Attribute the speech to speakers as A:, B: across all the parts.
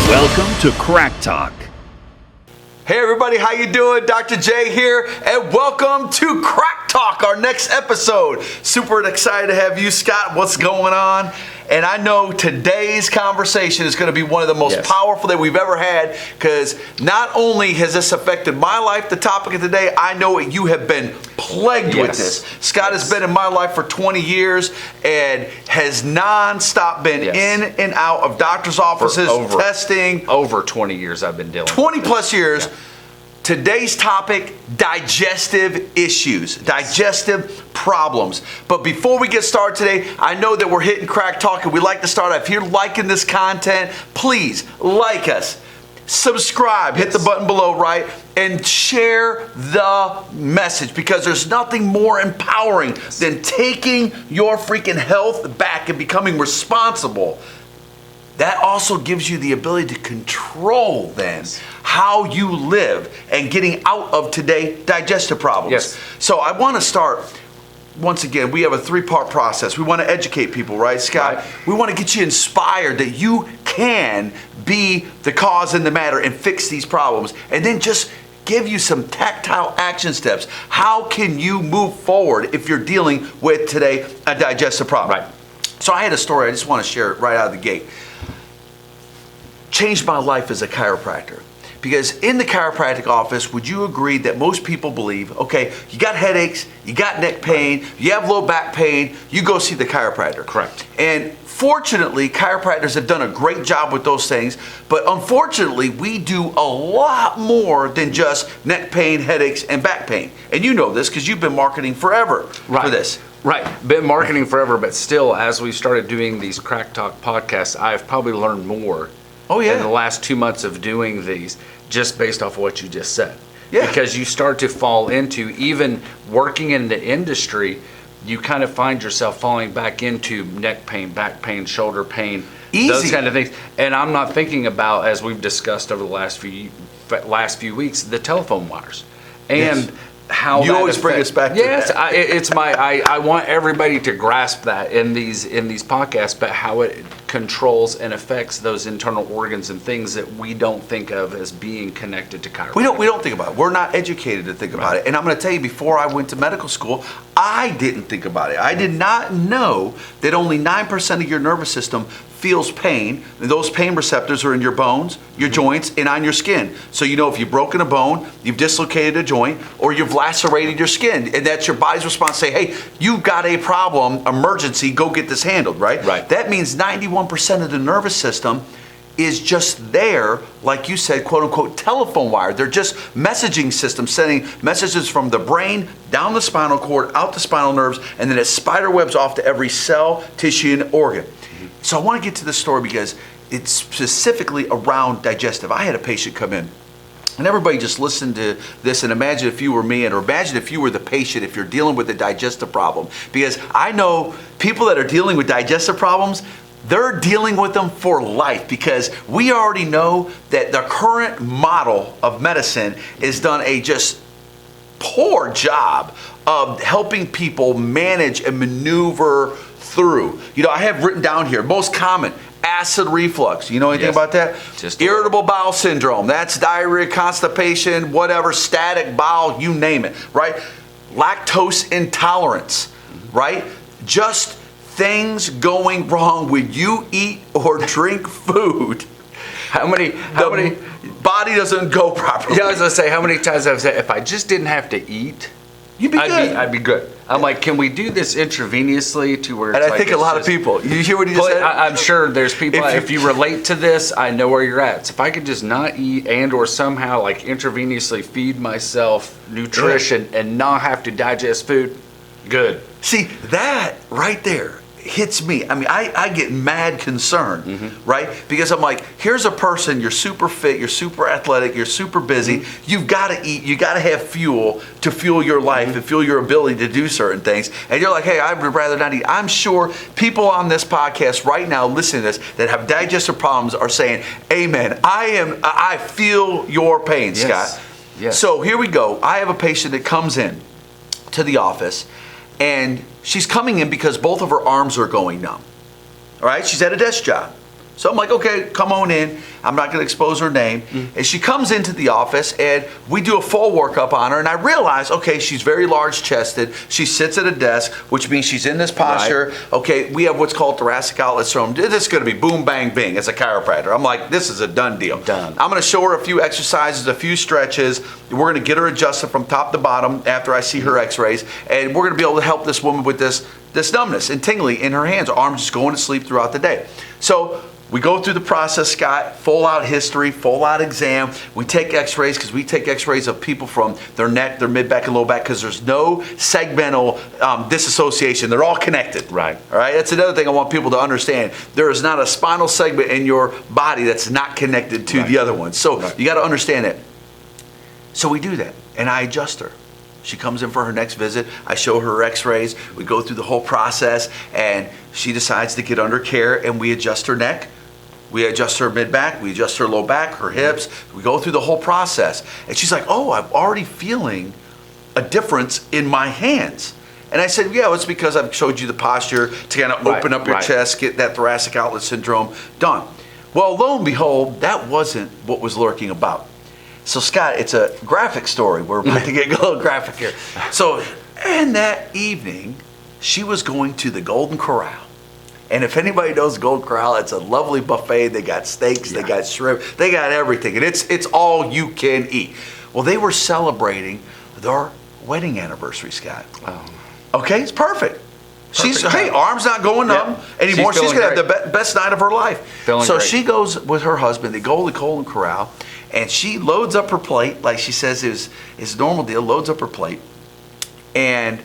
A: Welcome to CrackTalk.
B: Hey everybody, how you doing? Dr. J here, and welcome to CrackTalk, our next episode. Super excited to have you, Scott. What's going on? And I know today's conversation is going to be one of the most powerful that we've ever had, because not only has this affected my life, the topic of today, I know you have been plagued with this. Scott has been in my life for 20 years and has non-stop been in and out of doctor's offices, testing.
C: Over 20 years I've been dealing
B: 20 plus years. Yeah. Today's topic, digestive issues, digestive problems. But before we get started today, I know that we're hitting Crack Talk, and we like to start off. If you're liking this content, please like us, subscribe, hit the button below, right? And share the message, because there's nothing more empowering than taking your freaking health back and becoming responsible. That also gives you the ability to control then how you live and getting out of today digestive problems.
C: Yes.
B: So I want to start, once again, we have a 3-part process. We want to educate people, right, Scott?
C: Right.
B: We want to get you inspired that you can be the cause in the matter and fix these problems. And then just give you some tactile action steps. How can you move forward if you're dealing with today a digestive problem?
C: Right.
B: So I had a story, I just want to share it right out of the gate. Changed my life as a chiropractor. Because in the chiropractic office, would you agree that most people believe, okay, you got headaches, you got neck pain, you have low back pain, you go see the chiropractor.
C: Correct.
B: And fortunately, chiropractors have done a great job with those things, but unfortunately, we do a lot more than just neck pain, headaches, and back pain. And you know this because you've been marketing forever for this.
C: Right. Been marketing forever, but still, as we started doing these Crack Talk podcasts, I've probably learned more in the last 2 months of doing these, just based off of what you just said. Yeah. Because you start to fall into, even working in the industry, you kind of find yourself falling back into neck pain, back pain, shoulder pain, those kind of things. And I'm not thinking about, as we've discussed over the last few weeks, the telephone wires. And how
B: you always bring us back to that.
C: I want everybody to grasp that in these podcasts, but how it controls and affects those internal organs and things that we don't think of as being connected to chiropractic.
B: We don't think about it. We're not educated to think about it. And I'm going to tell you, before I went to medical school, I didn't think about it. I did not know that only 9% of your nervous system feels pain, and those pain receptors are in your bones, your joints, and on your skin. So you know if you've broken a bone, you've dislocated a joint, or you've lacerated your skin, and that's your body's response to say, hey, you've got a problem, emergency, go get this handled, right?
C: Right.
B: That means 91% of the nervous system is just there, like you said, quote unquote, telephone wire. They're just messaging systems sending messages from the brain down the spinal cord, out the spinal nerves, and then it spider webs off to every cell, tissue, and organ. So I want to get to this story because it's specifically around digestive. I had a patient come in, and everybody just listened to this and imagine if you were me, or imagine if you were the patient if you're dealing with a digestive problem. Because I know people that are dealing with digestive problems, they're dealing with them for life, because we already know that the current model of medicine has done a just poor job of helping people manage and maneuver through. You know, I have written down here, most common, acid reflux. You know anything about that?
C: Just
B: irritable bowel syndrome. That's diarrhea, constipation, whatever, static bowel, you name it, right? Lactose intolerance, right? Just things going wrong when you eat or drink food.
C: How many
B: body doesn't go properly.
C: Yeah, I was gonna say, how many times I've said, if I just didn't have to eat,
B: you'd be good.
C: I'd be good. I'm like, can we do this intravenously to where it's
B: and I think a lot of people, you hear what he just said?
C: I'm sure there's people, if you relate to this, I know where you're at. So if I could just not eat and or somehow like intravenously feed myself nutrition and not have to digest food, good.
B: See, that right there hits me. I mean, I get mad concerned, right? Because I'm like, here's a person, you're super fit, you're super athletic, you're super busy, you've got to eat, you got to have fuel to fuel your life and fuel your ability to do certain things. And you're like, hey, I would rather not eat. I'm sure people on this podcast right now listening to this that have digestive problems are saying, amen. I feel your pain, Scott.
C: Yes.
B: So here we go. I have a patient that comes in to the office, and she's coming in because both of her arms are going numb. All right, she's at a desk job. So I'm like, okay, come on in. I'm not going to expose her name. And she comes into the office, and we do a full workup on her. And I realize, okay, she's very large-chested. She sits at a desk, which means she's in this posture. Right. Okay, we have what's called thoracic outlet syndrome. This is going to be boom, bang, bing as a chiropractor. I'm like, this is a done deal.
C: Done.
B: I'm going to show her a few exercises, a few stretches. We're going to get her adjusted from top to bottom after I see her x-rays. And we're going to be able to help this woman with this numbness and tingling in her hands. Her arms just going to sleep throughout the day. So we go through the process, Scott, full out history, full out exam. We take x-rays because we take x-rays of people from their neck, their mid-back, and low back because there's no segmental disassociation. They're all connected.
C: Right.
B: All right. That's another thing I want people to understand. There is not a spinal segment in your body that's not connected to the other one. So you got to understand that. So we do that, and I adjust her. She comes in for her next visit. I show her x-rays. We go through the whole process, and she decides to get under care, and we adjust her neck. We adjust her mid-back, we adjust her low back, her hips. We go through the whole process. And she's like, oh, I'm already feeling a difference in my hands. And I said, yeah, it's because I've showed you the posture to kind of open up your chest, get that thoracic outlet syndrome done. Well, lo and behold, that wasn't what was lurking about. So, Scott, it's a graphic story. We're about to get a little graphic here. So, and that evening, she was going to the Golden Corral. And if anybody knows Golden Corral, it's a lovely buffet. They got steaks, they got shrimp, they got everything. And it's all you can eat. Well, they were celebrating their wedding anniversary, Scott. Oh. Okay, it's perfect. She's, hey, arms not going numb anymore. She's going to have the best night of her life. So great. She goes with her husband. They go to the Golden Corral, and she loads up her plate, like she says is a normal deal, loads up her plate, and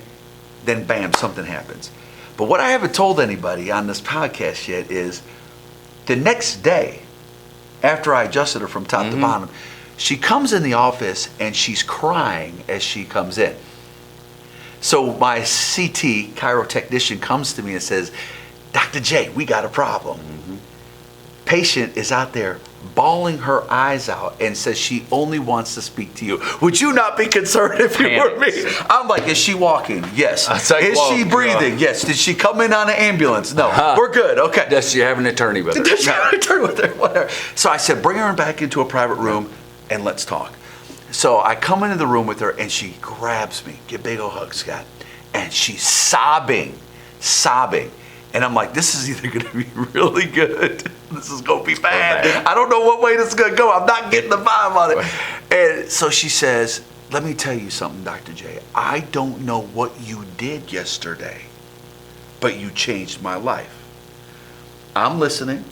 B: then bam, something happens. But what I haven't told anybody on this podcast yet is the next day, after I adjusted her from top to bottom, she comes in the office and she's crying as she comes in. So my CT, chirotechnician, comes to me and says, Dr. J, we got a problem. Patient is out there bawling her eyes out and says she only wants to speak to you. Would you not be concerned if you were me? I'm like, is she walking? Yes. Is she breathing? Yes. Did she come in on an ambulance? No. We're good. Okay.
C: Does she have an attorney with her?
B: Does she have an attorney with her? Whatever. So I said, bring her back into a private room and let's talk. So I come into the room with her and she grabs me, get a big old hug, Scott, and she's sobbing. And I'm like, this is either going to be really good. This is going to be bad. I don't know what way this is going to go. I'm not getting the vibe on it. And so she says, let me tell you something, Dr. J. I don't know what you did yesterday, but you changed my life. I'm listening.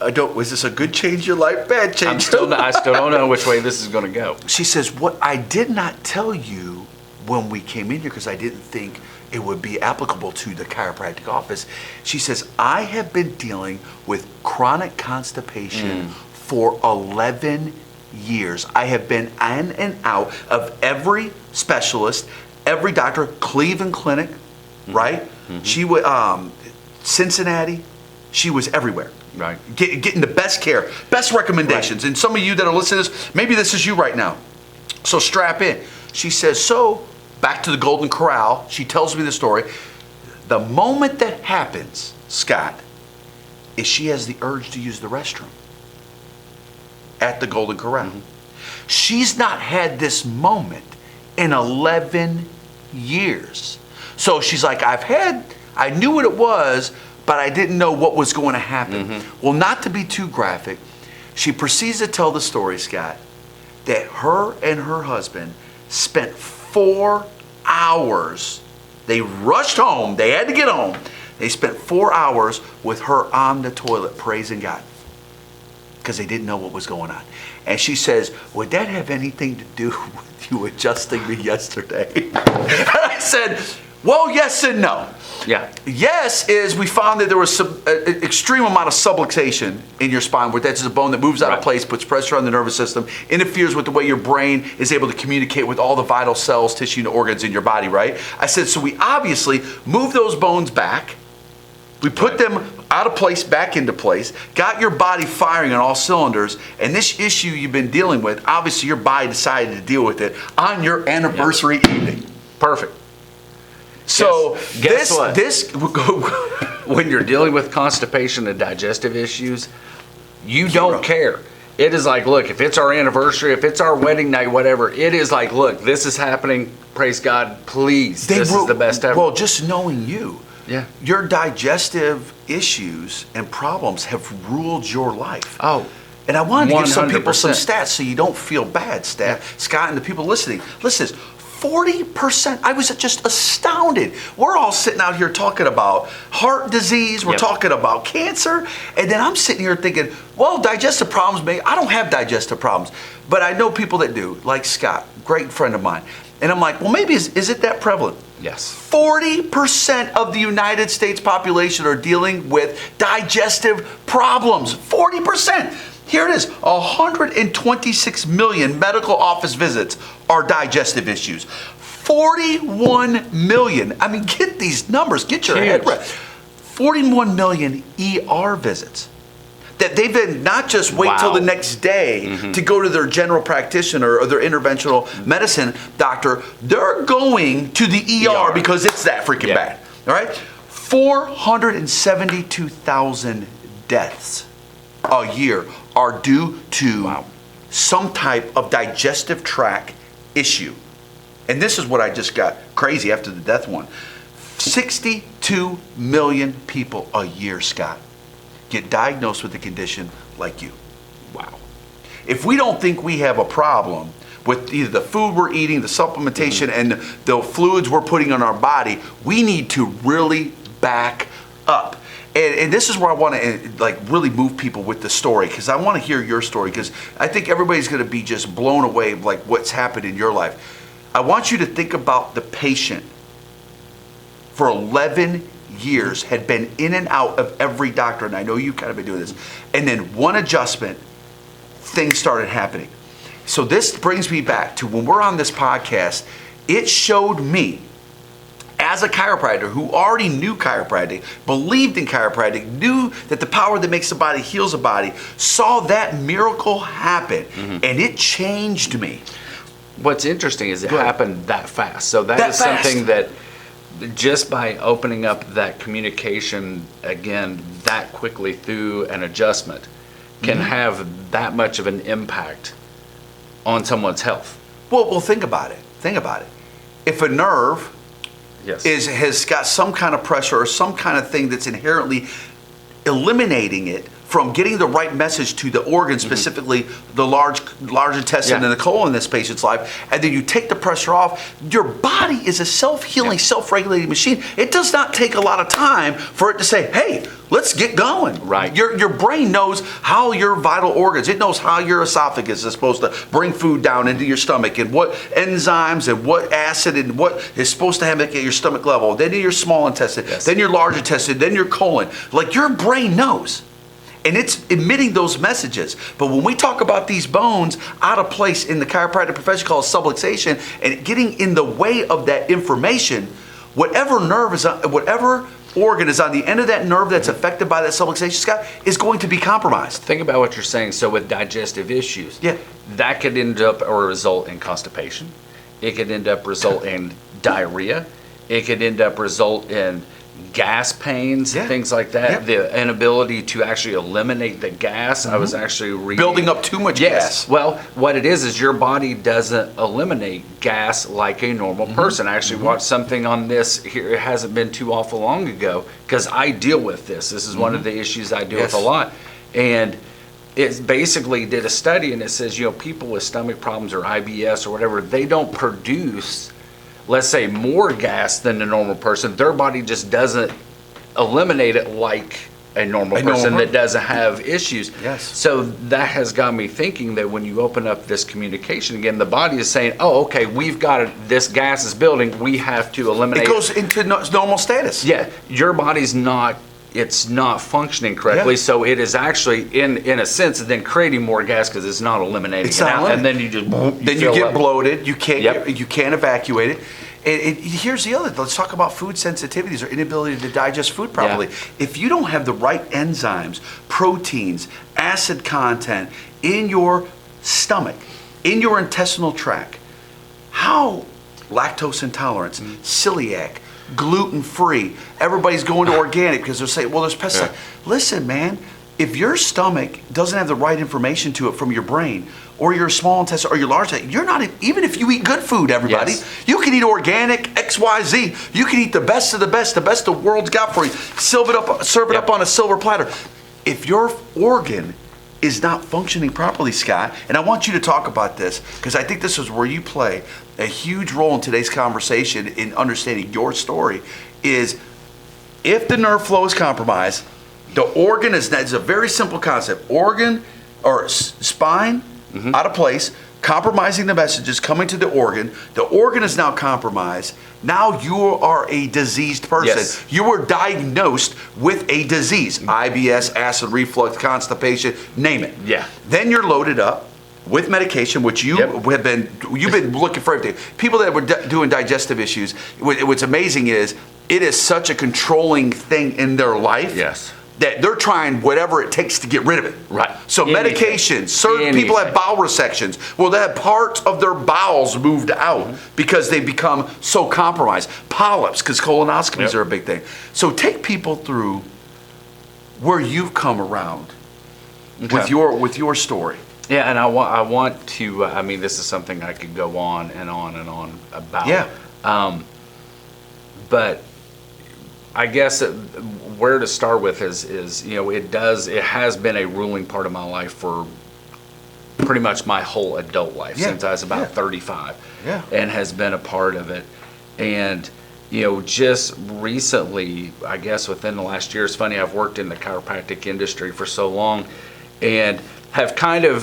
B: Was this a good change your life? Bad change?
C: I still don't know which way this is going to go.
B: She says, what I did not tell you when we came in here, because I didn't think it would be applicable to the chiropractic office. She says, I have been dealing with chronic constipation for 11 years. I have been in and out of every specialist, every doctor, Cleveland Clinic, right? She was Cincinnati. She was everywhere.
C: Right.
B: Getting the best care, best recommendations. Right. And some of you that are listening to this, maybe this is you right now. So strap in. She says, so back to the Golden Corral, she tells me the story. The moment that happens, Scott, is she has the urge to use the restroom at the Golden Corral. She's not had this moment in 11 years. So she's like, I knew what it was, but I didn't know what was going to happen. Well, not to be too graphic, she proceeds to tell the story, Scott, that her and her husband spent 4 hours. They rushed home. They had to get home. They spent 4 hours with her on the toilet praising God because they didn't know what was going on. And she says, would that have anything to do with you adjusting me yesterday? And I said, well, yes and no.
C: Yeah.
B: Yes is we found that there was some extreme amount of subluxation in your spine, where that's a bone that moves out of place, puts pressure on the nervous system, interferes with the way your brain is able to communicate with all the vital cells, tissue, and organs in your body, right? I said, so we obviously move those bones back. We put them out of place, back into place, got your body firing on all cylinders, and this issue you've been dealing with, obviously your body decided to deal with it on your anniversary evening.
C: Perfect.
B: So
C: guess what?
B: this
C: when you're dealing with constipation and digestive issues, you don't care. It is like, look, if it's our anniversary, if it's our wedding night, whatever, it is like, look, this is happening. Praise God, please. This is the best ever.
B: Well, just knowing you,
C: yeah,
B: your digestive issues and problems have ruled your life.
C: Oh,
B: and I wanted to give some people
C: 100%.
B: some stats so you don't feel bad, Scott, and the people listening. Listen, 40%. I was just astounded. We're all sitting out here talking about heart disease. We're talking about cancer. And then I'm sitting here thinking, well, digestive problems, I don't have digestive problems. But I know people that do, like Scott, great friend of mine. And I'm like, well, maybe is it that prevalent?
C: Yes.
B: 40% of the United States population are dealing with digestive problems. 40%. Here it is, 126 million medical office visits are digestive issues. 41 million, I mean, get these numbers, get your head right. 41 million ER visits. That they've been not just wait till the next day to go to their general practitioner or their interventional medicine doctor, they're going to the ER because it's that freaking bad, all right? 472,000 deaths a year are due to some type of digestive tract issue. And this is what I just got crazy after the death one. 62 million people a year, Scott, get diagnosed with a condition like you. Wow. If we don't think we have a problem with either the food we're eating, the supplementation, and the fluids we're putting on our body, we need to really back up. And this is where I want to really move people with the story, because I want to hear your story, because I think everybody's going to be just blown away like what's happened in your life. I want you to think about the patient for 11 years had been in and out of every doctor, and I know you've kind of been doing this, and then one adjustment, things started happening. So this brings me back to when we're on this podcast, it showed me, as a chiropractor who already knew chiropractic, believed in chiropractic, knew that the power that makes the body heals the body, saw that miracle happen, and it changed me.
C: What's interesting is it happened that fast. So that is something that just by opening up that communication again that quickly through an adjustment can have that much of an impact on someone's health.
B: Well, think about it. Think about it. If a nerve has got some kind of pressure or some kind of thing that's inherently eliminating it from getting the right message to the organ, specifically the large intestine and the colon in this patient's life, and then you take the pressure off, your body is a self-healing, self-regulating machine. It does not take a lot of time for it to say, hey, let's get going.
C: Right.
B: Your brain knows how your vital organs, it knows how your esophagus is supposed to bring food down into your stomach, and what enzymes and what acid and what is supposed to happen at your stomach level, then your small intestine, then your large intestine, then your colon. Like, your brain knows. And it's emitting those messages. But when we talk about these bones out of place in the chiropractic profession called subluxation and getting in the way of that information, whatever nerve is on, whatever organ is on the end of that nerve that's affected by that subluxation, Scott, is going to be compromised.
C: Think about what you're saying. So with digestive issues, that could end up or result in constipation. It could end up result in diarrhea. It could end up result in gas pains, things like that. The inability to actually eliminate the gas. I was actually reading,
B: building up too much gas.
C: Well, what it is your body doesn't eliminate gas like a normal person. I actually watched something on this here. It hasn't been too awful long ago, because I deal with this. This is one of the issues I deal with a lot. And it basically did a study, and it says, people with stomach problems or IBS or whatever, they don't produce, let's say, more gas than a normal person. Their body just doesn't eliminate it like a normal person that doesn't have issues. So that has got me thinking that when you open up this communication again, the body is saying, oh, okay, we've got it. This gas is building. We have to eliminate it.
B: It goes into normal status.
C: Yeah, your body's not functioning correctly, so it is actually in a sense then creating more gas because it's not eliminating it out, and then you just
B: get bloated. You can't evacuate it. Here's the other. Let's talk about food sensitivities or inability to digest food properly. If you don't have the right enzymes, proteins, acid content in your stomach, in your intestinal tract, how lactose intolerance, celiac, gluten-free. Everybody's going to organic because they're saying, well, there's pesticides.
C: Yeah.
B: Listen, man, if your stomach doesn't have the right information to it from your brain, or your small intestine, or your large intestine, you're not, even if you eat good food, everybody, you can eat organic, XYZ. You can eat the best of the best the world's got for you. Serve it up on a silver platter. If your organ is not functioning properly, Scott, and I want you to talk about this, because I think this is where you play a huge role in today's conversation in understanding your story, is if the nerve flow is compromised, the organ is a very simple concept. Organ or spine out of place, compromising the messages coming to the organ. The organ is now compromised. Now you are a diseased person.
C: Yes.
B: You were diagnosed with a disease, IBS, acid reflux, constipation, name it.
C: Yeah.
B: Then you're loaded up with medication, which you've been looking for everything. People that were doing digestive issues, what's amazing is it is such a controlling thing in their life.
C: Yes.
B: That they're trying whatever it takes to get rid of it.
C: Right.
B: So medication, certain people have bowel resections. Well, they have parts of their bowels moved out because they become so compromised. Polyps, because colonoscopies are a big thing. So take people through where you've come around with your story.
C: Yeah, and I want to, I mean, this is something I could go on and on and on about.
B: Yeah.
C: But I guess where to start with is it has been a ruling part of my life for pretty much my whole adult life since I was about 35, and has been a part of it. And just recently, I guess within the last year, it's funny, I've worked in the chiropractic industry for so long, and have kind of,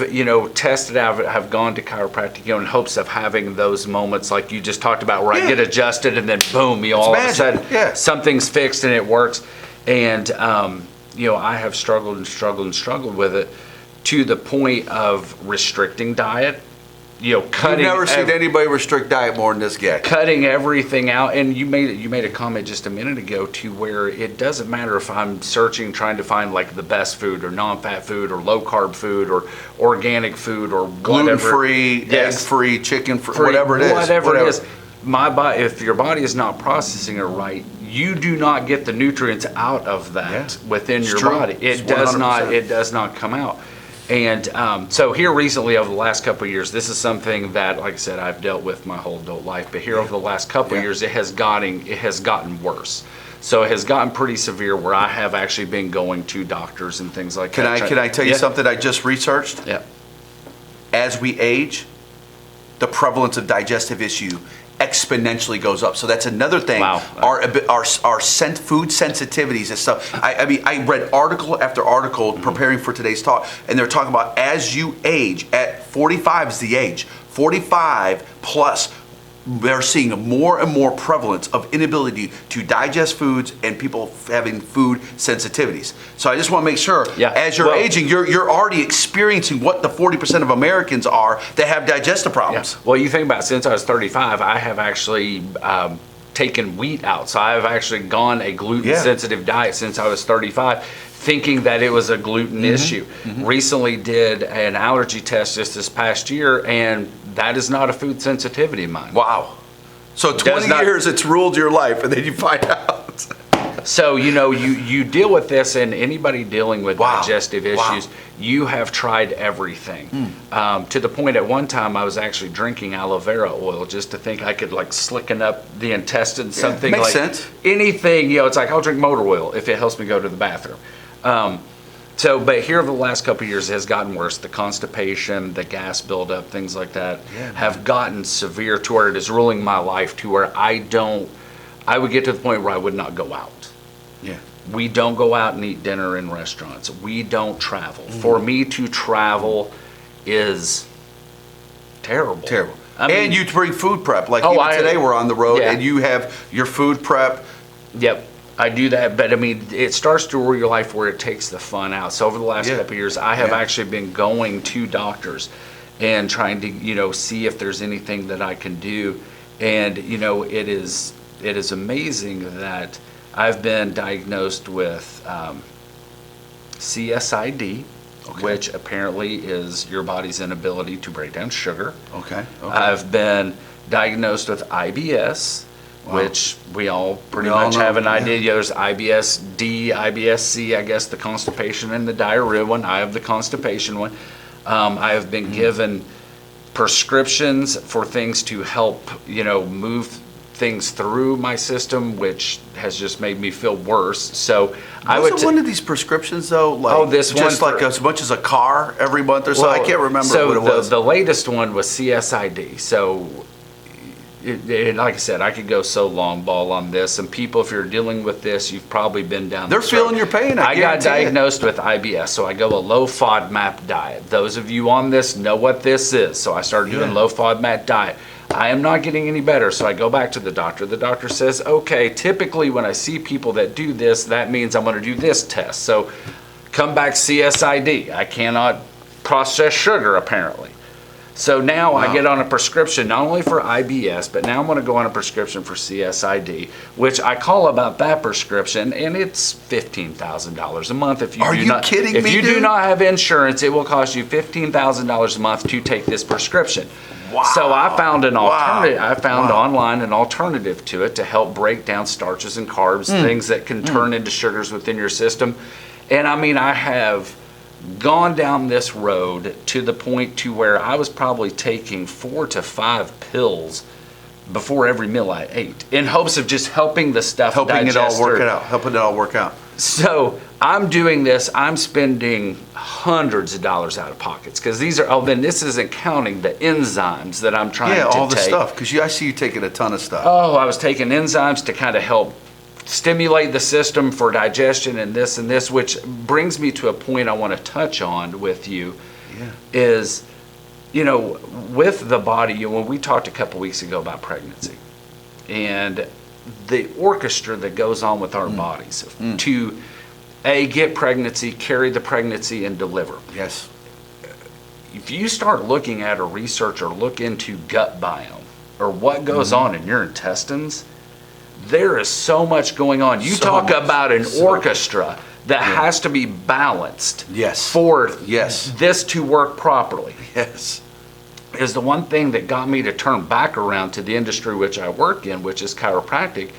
C: tested out, have gone to chiropractic, in hopes of having those moments like you just talked about, where I get adjusted and then boom, all of a sudden something's fixed and it works. And, I have struggled with it to the point of restricting diet, cutting.
B: You've never seen anybody restrict diet more than this guy.
C: Cutting everything out. And you made a comment just a minute ago to where it doesn't matter if I'm trying to find like the best food or non-fat food or low carb food or organic food or
B: gluten-free, egg-free, chicken-free, whatever it is.
C: Whatever it is. My body, if your body is not processing it right, you do not get the nutrients out of that within your body. It does not come out. And so here recently, over the last couple of years, this is something that, like I said, I've dealt with my whole adult life. But here over the last couple of years, it has gotten worse. So it has gotten pretty severe, where I have actually been going to doctors and things like that.
B: Can I tell you something I just researched?
C: Yeah.
B: As we age, the prevalence of digestive issue exponentially goes up. So that's another thing.
C: Wow.
B: Our food sensitivities and stuff. I read article after article preparing for today's talk, and they're talking about as you age, at 45 is the age, 45 plus, they're seeing more and more prevalence of inability to digest foods and people having food sensitivities. So I just want to make sure, as you're aging, you're already experiencing what the 40% of Americans are that have digestive problems.
C: Well, you think about it, since I was 35, I have actually taken wheat out. So I've actually gone a gluten-sensitive diet since I was 35, thinking that it was a gluten issue. Recently did an allergy test just this past year, and that is not a food sensitivity of mine.
B: Wow. So 20 years it's ruled your life, and then you find out.
C: So, you deal with this, and anybody dealing with digestive issues, you have tried everything. To the point at one time I was actually drinking aloe vera oil just to think I could like slicken up the intestines, something
B: makes
C: like
B: sense.
C: Anything, it's like I'll drink motor oil if it helps me go to the bathroom. But here over the last couple of years, it has gotten worse. The constipation, the gas buildup, things like that have gotten severe to where it is ruling my life, to where I would get to the point where I would not go out.
B: Yeah.
C: We don't go out and eat dinner in restaurants. We don't travel. For me to travel is terrible.
B: Terrible.
C: I mean,
B: and you bring food prep. Like even today we're on the road and you have your food prep.
C: Yep. I do that, but I mean, it starts to rule your life where it takes the fun out. So over the last couple of years, I have actually been going to doctors and trying to, see if there's anything that I can do. And, it is amazing that I've been diagnosed with CSID, which apparently is your body's inability to break down sugar.
B: Okay.
C: I've been diagnosed with IBS, which we all pretty
B: We all
C: much
B: know,
C: have an
B: yeah.
C: idea. There's IBS-D, IBS-C, I guess the constipation and the diarrhea one. I have the constipation one. I have been given prescriptions for things to help, move things through my system, which has just made me feel worse. So I would.
B: One of these prescriptions though, like
C: this one
B: just like as much as a car every month or so. I can't remember what it was.
C: The latest one was CSID. So, like I said, I could go so long ball on this. And people, if you're dealing with this, you've probably been down.
B: They're feeling your pain.
C: I got diagnosed with IBS, so I go a low FODMAP diet. Those of you on this know what this is. So I started doing low FODMAP diet. I am not getting any better, so I go back to the doctor. The doctor says, okay, typically when I see people that do this, that means I'm going to do this test. So come back CSID. I cannot process sugar, apparently. So now I get on a prescription, not only for IBS, but now I'm going to go on a prescription for CSID, which I call about that prescription, and it's $15,000 a month. If you
B: Are you kidding me,
C: If you
B: dude?
C: do not have insurance, it will cost you $15,000 a month to take this prescription.
B: Wow.
C: So I found an alternative. I found
B: Wow.
C: online an alternative to it to help break down starches and carbs, things that can turn into sugars within your system. And I mean, I have gone down this road to the point to where I was probably taking 4 to 5 pills before every meal I ate, in hopes of just helping the stuff
B: Helping it all
C: digest
B: work
C: or-
B: it out. Helping it all work out.
C: So I'm doing this. I'm spending hundreds of dollars out of pockets because these are. Oh, then this isn't counting the enzymes that I'm trying to take.
B: Yeah, all the stuff. Because I see you taking a ton of stuff.
C: Oh, I was taking enzymes to kind of help stimulate the system for digestion and this, which brings me to a point I want to touch on with you.
B: Yeah.
C: Is, with the body, when we talked a couple weeks ago about pregnancy and the orchestra that goes on with our bodies to get pregnancy, carry the pregnancy, and deliver.
B: Yes.
C: If you start looking at or research or look into gut biome or what goes on in your intestines, there is so much going on. You talk about an orchestra that has to be balanced for this to work properly.
B: Yes.
C: Is the one thing that got me to turn back around to the industry which I work in, which is chiropractic.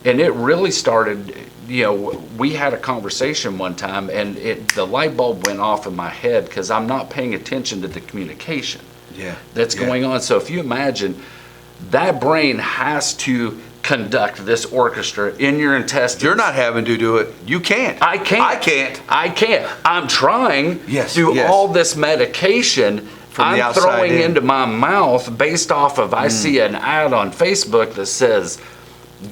C: And it really started, we had a conversation one time and the light bulb went off in my head because I'm not paying attention to the communication that's going on. So if you imagine, that brain has to conduct this orchestra in your intestines.
B: You're not having to do it. You can't.
C: I can't. I'm trying through all this medication I'm throwing into my mouth based off of, I see an ad on Facebook that says,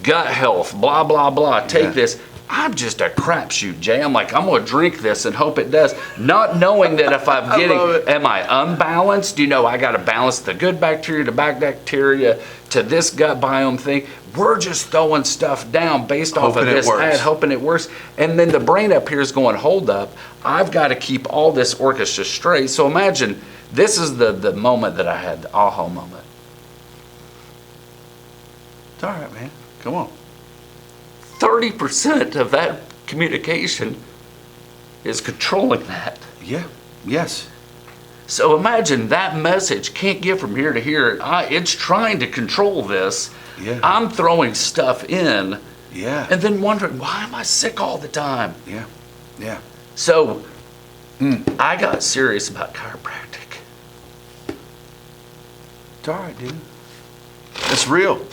C: gut health, blah, blah, blah, take this. I'm just a crapshoot, Jay. I'm like, I'm going to drink this and hope it does. Not knowing that if I'm getting, am I unbalanced? I got to balance the good bacteria to bad bacteria to this gut biome thing. We're just throwing stuff down based off of this ad, hoping it works. And then the brain up here is going, hold up, I've got to keep all this orchestra straight. So imagine, this is the moment that I had, the aha moment.
B: It's all right, man. Come on.
C: 30% of that communication is controlling that.
B: Yeah. Yes.
C: So imagine that message can't get from here to here. It's trying to control this.
B: Yeah.
C: I'm throwing stuff in.
B: Yeah.
C: And then wondering, why am I sick all the time?
B: Yeah. Yeah.
C: So I got serious about chiropractic.
B: It's all right, dude. It's real.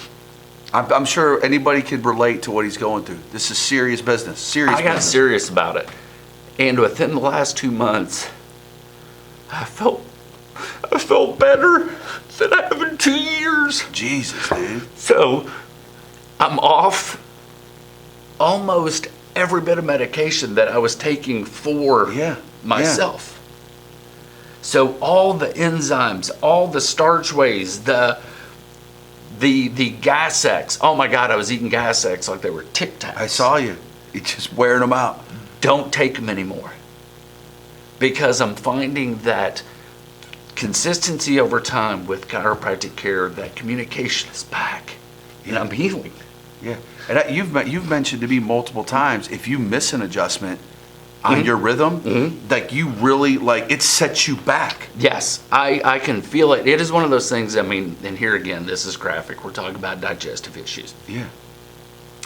B: I'm sure anybody could relate to what he's going through. This is serious business.
C: I got serious about it. And within the last 2 months, I felt better than I have in 2 years.
B: Jesus, dude.
C: So I'm off almost every bit of medication that I was taking for myself. So all the enzymes, all the starchways, the gas X. Oh my God, I was eating gas X like they were Tic Tacs.
B: I saw you. You're just wearing them out.
C: Don't take them anymore. Because I'm finding that consistency over time with chiropractic care, that communication is back. And I'm healing.
B: Yeah. And you've mentioned to me multiple times, if you miss an adjustment, on your rhythm, like you really, like it sets you back.
C: Yes, I can feel it. It is one of those things, I mean, and here again, this is graphic. We're talking about digestive issues.
B: Yeah.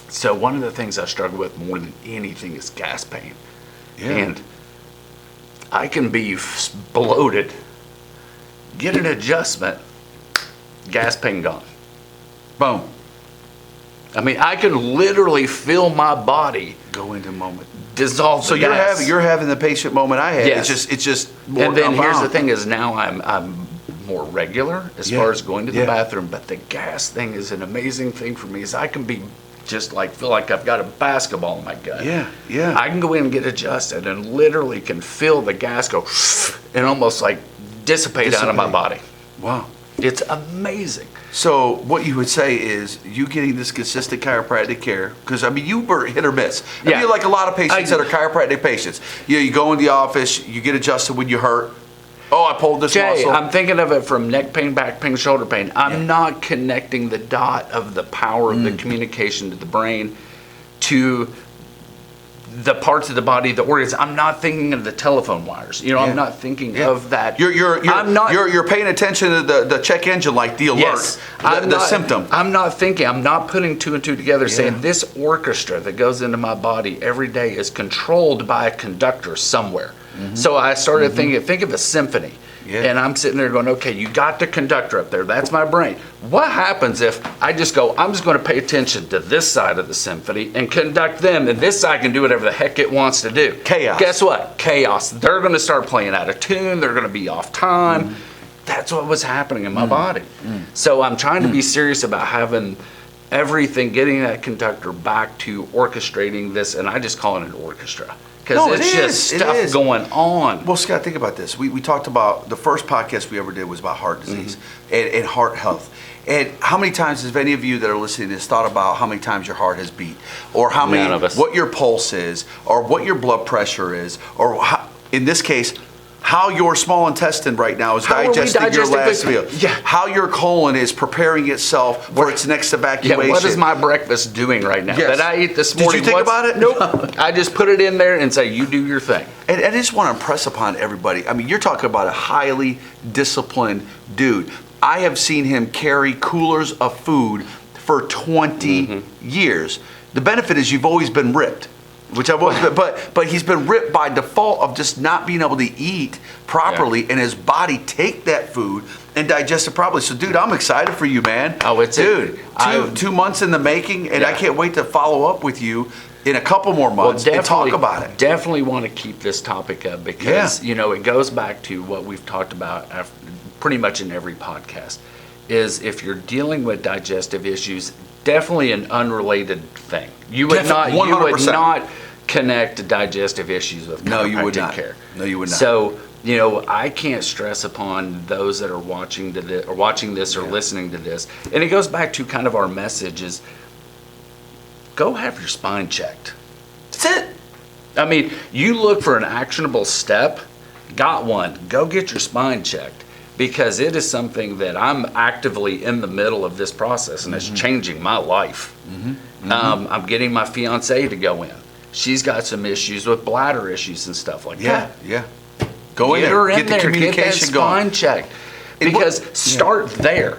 C: So one of the things I struggle with more than anything is gas pain.
B: Yeah.
C: And I can be bloated, get an adjustment, gas pain gone.
B: Boom.
C: I mean, I can literally feel my body
B: Go into moment.
C: dissolve.
B: So
C: the gas.
B: you're having the patient moment I had.
C: Yes.
B: It's just more
C: And then here's the
B: compound.
C: thing is now I'm more regular as far as going to the bathroom, but the gas thing is an amazing thing for me is I can be just like feel like I've got a basketball in my gut.
B: Yeah, yeah.
C: I can go in and get adjusted and literally can feel the gas go and almost like dissipate out of my body.
B: Wow.
C: It's amazing.
B: So what you would say is you getting this consistent chiropractic care, because I mean you were hit or miss. I mean, like a lot of patients that are chiropractic patients. You go in the office, you get adjusted when you hurt. Oh, I pulled this muscle.
C: I'm thinking of it from neck pain, back pain, shoulder pain. I'm not connecting the dot of the power of the communication to the brain to the parts of the body, the organs. I'm not thinking of the telephone wires. I'm not thinking of that.
B: You're paying attention to the check engine light, the alert, the symptom.
C: I'm not putting two and two together saying this orchestra that goes into my body every day is controlled by a conductor somewhere. So I started thinking, think of a symphony. And I'm sitting there going, okay, you got the conductor up there. That's my brain. What happens if I just go, I'm just going to pay attention to this side of the symphony and conduct them, and this side can do whatever the heck it wants to do?
B: Chaos.
C: Guess what? Chaos. They're going to start playing out of tune. They're going to be off time. That's what was happening in my body. So I'm trying to be serious about having everything, getting that conductor back to orchestrating this, and I just call it an orchestra. Because it's just stuff going on.
B: Well, Scott, think about this. We talked about, the first podcast we ever did was about heart disease and heart health. And how many times has any of you that are listening to this thought about how many times your heart has beat? Or how many, what your pulse is, or what your blood pressure is, or how, in this case, how your small intestine right now is digesting your last meal. How your colon is preparing itself for its next evacuation.
C: What is my breakfast doing right now that I eat this morning?
B: Did you think about it?
C: Nope. I just put it in there and say, you do your thing.
B: And I just want to impress upon everybody. I mean, you're talking about a highly disciplined dude. I have seen him carry coolers of food for 20 years. The benefit is you've always been ripped. Which I've always been, but he's been ripped by default of just not being able to eat properly, and his body take that food and digest it properly. So, dude, I'm excited for you, man.
C: Oh, it's
B: dude. 2 months in the making, and I can't wait to follow up with you in a couple more months and talk about it.
C: Definitely want to keep this topic up because it goes back to what we've talked about pretty much in every podcast. Is if you're dealing with digestive issues, definitely an unrelated thing. You would not connect digestive issues with chiropractic care.
B: No, you would not.
C: So, I can't stress upon those that are watching this or listening to this. And it goes back to kind of our message is go have your spine checked.
B: That's it.
C: I mean, you look for an actionable step, got one, go get your spine checked. Because it is something that I'm actively in the middle of this process, and it's changing my life. I'm getting my fiance to go in. She's got some issues with bladder issues and stuff like that.
B: Go in
C: her
B: there.
C: Get the communication get that spine checked. Because start there.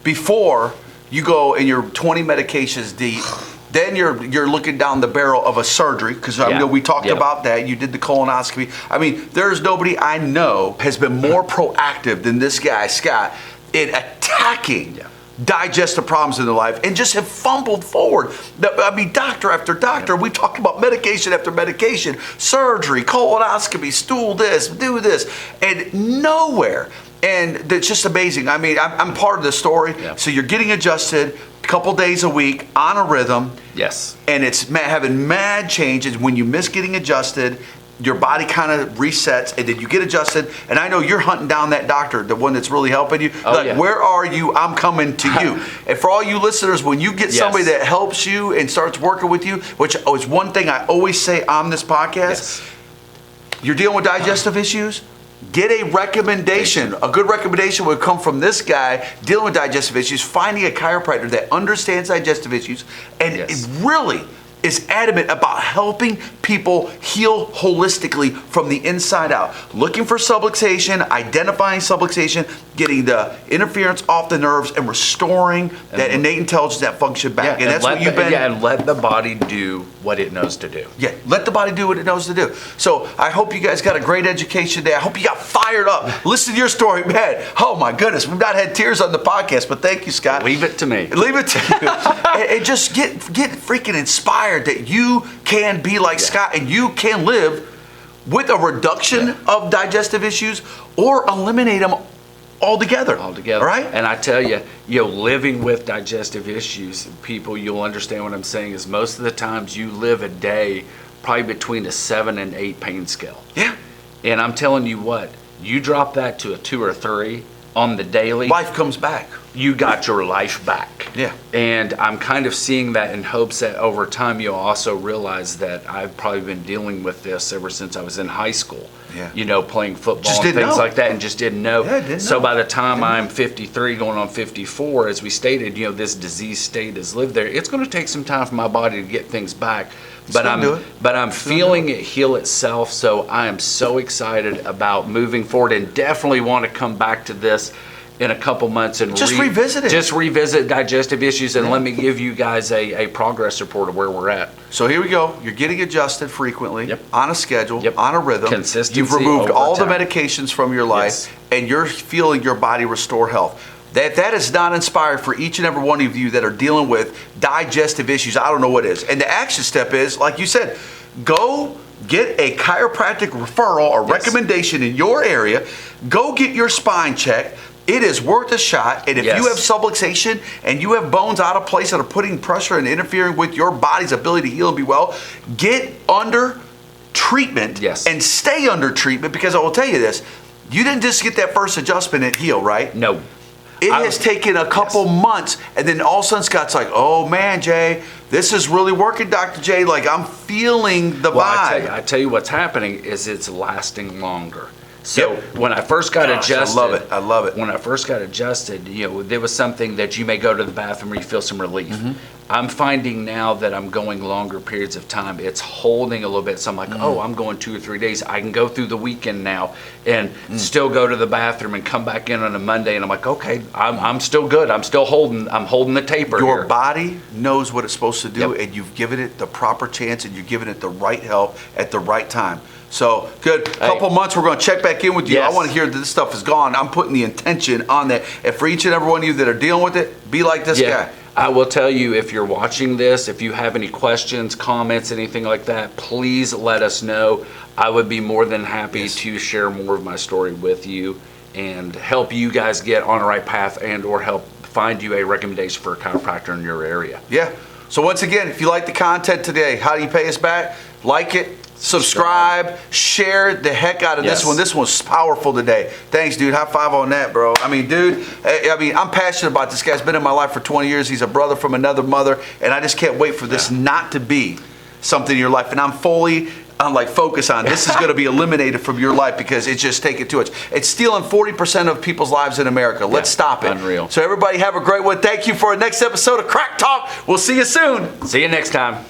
B: Before you go and you're 20 medications deep, then you're looking down the barrel of a surgery, because I know we talked about that. You did the colonoscopy. I mean, there's nobody I know has been more proactive than this guy, Scott, in attacking digestive problems in their life and just have fumbled forward. I mean, doctor after doctor, we talked about medication after medication, surgery, colonoscopy, stool this, do this, and nowhere. And it's just amazing. I mean, I'm part of the story. So you're getting adjusted a couple days a week on a rhythm.
C: Yes.
B: And it's having mad changes. When you miss getting adjusted, your body kind of resets, and then you get adjusted. And I know you're hunting down that doctor, the one that's really helping you. Where are you? I'm coming to you. And for all you listeners, when you get somebody that helps you and starts working with you, which is one thing I always say on this podcast, you're dealing with digestive issues, get a recommendation. A good recommendation would come from this guy dealing with digestive issues, finding a chiropractor that understands digestive issues and really is adamant about helping people heal holistically from the inside out. Looking for subluxation, identifying subluxation, getting the interference off the nerves, and restoring that innate intelligence, that function back.
C: Yeah,
B: and that's what you've been.
C: Yeah, and let the body do what it knows to do.
B: Yeah, let the body do what it knows to do. So I hope you guys got a great education today. I hope you got fired up. Listen to your story, man. Oh my goodness, we've not had tears on the podcast, but thank you, Scott.
C: Leave it to me.
B: Leave it to you. and just get freaking inspired that you can be like Scott and you can live with a reduction of digestive issues or eliminate them altogether. All right?
C: And I tell you, living with digestive issues, people, you'll understand what I'm saying, is most of the times you live a day probably between a 7 and 8 pain scale.
B: Yeah.
C: And I'm telling you what, you drop that to a 2 or 3 on the daily.
B: Life comes back.
C: You got your life back.
B: Yeah.
C: And I'm kind of seeing that in hopes that over time you'll also realize that I've probably been dealing with this ever since I was in high school.
B: Yeah.
C: Playing football and things like that, and just didn't know.
B: Yeah, didn't
C: so
B: know.
C: by the time I'm 53 going on 54, as we stated, this disease state has lived there. It's going to take some time for my body to get things back. But I'm feeling it heal itself, so I am so excited about moving forward and definitely want to come back to this in a couple months and
B: revisit it.
C: Just revisit digestive issues and let me give you guys a progress report of where we're at.
B: So here we go. You're getting adjusted frequently, on a schedule, on a rhythm.
C: Consistency.
B: You've removed all the
C: time.
B: medications from your life, and you're feeling your body restore health. That is not inspired for each and every one of you that are dealing with digestive issues. I don't know what is. And the action step is, like you said, go get a chiropractic referral or recommendation in your area. Go get your spine checked. It is worth a shot. And if you have subluxation and you have bones out of place that are putting pressure and interfering with your body's ability to heal and be well, get under treatment and stay under treatment, because I will tell you this, you didn't just get that first adjustment and heal, right?
C: No.
B: It has taken a couple months, and then all of a sudden Scott's like, oh man, Jay, this is really working, Dr. J. Like, I'm feeling the vibe.
C: I tell you what's happening is it's lasting longer. So when I first got adjusted,
B: I love it.
C: When I first got adjusted, there was something that you may go to the bathroom or you feel some relief. I'm finding now that I'm going longer periods of time. It's holding a little bit. So I'm like, oh, I'm going 2 or 3 days. I can go through the weekend now and still go to the bathroom and come back in on a Monday. And I'm like, okay, I'm still good. I'm holding the taper.
B: Your body knows what it's supposed to do, and you've given it the proper chance, and you're giving it the right help at the right time. So good. Couple months, we're going to check back in with you. I want to hear that this stuff is gone. I'm putting the intention on that. And for each and every one of you that are dealing with it, be like this guy.
C: I will tell you, if you're watching this, if you have any questions, comments, anything like that, please let us know. I would be more than happy to share more of my story with you and help you guys get on the right path and or help find you a recommendation for a chiropractor in your area.
B: Yeah. So once again, if you like the content today, how do you pay us back? Like it, subscribe, share the heck out of this one. This one's powerful today. Thanks, dude. High five on that, bro. I mean, dude, I'm passionate about this guy. He's been in my life for 20 years. He's a brother from another mother, and I just can't wait for this not to be something in your life. And I'm focused on this is going to be eliminated from your life because it's just taking too much. It's stealing 40% of people's lives in America. Let's stop it.
C: Unreal.
B: So everybody have a great one. Thank you for the next episode of Crack Talk. We'll see you soon.
C: See you next time.